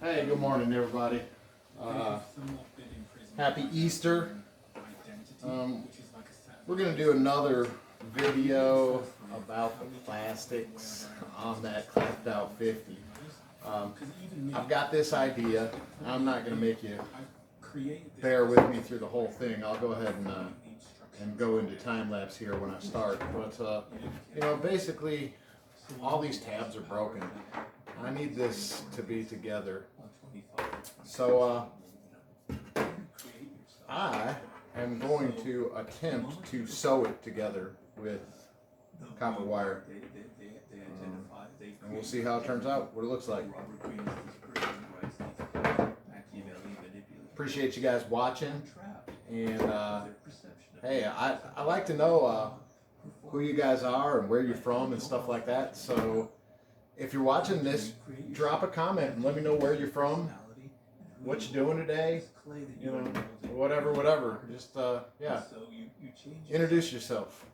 Hey, good morning, everybody. Happy Easter. We're going to do another video about the plastics on that clapped out 50. I've got this idea. I'm not going to make you bear with me through the whole thing. I'll go ahead and go into time lapse here when I start. But basically, all these tabs are broken. I need this to be together. So I am going to attempt to sew it together with copper wire. And we'll see how it turns out, what it looks like. Appreciate you guys watching. And hey, I like to know who you guys are and where you're from and stuff like that. So if you're watching this, drop a comment and let me know where you're from, what you're doing today, whatever. Just, yeah, introduce yourself.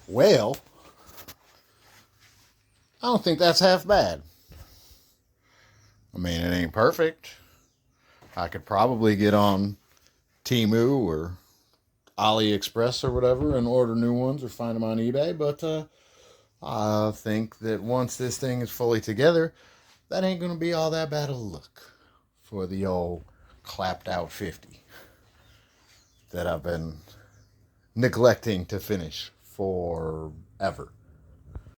Well, I don't think that's half bad. I mean, it ain't perfect. I could probably get on Temu or AliExpress or whatever and order new ones or find them on eBay, but I think that once this thing is fully together, that ain't going to be all that bad of a look for the old clapped out 50 that I've been neglecting to finish forever.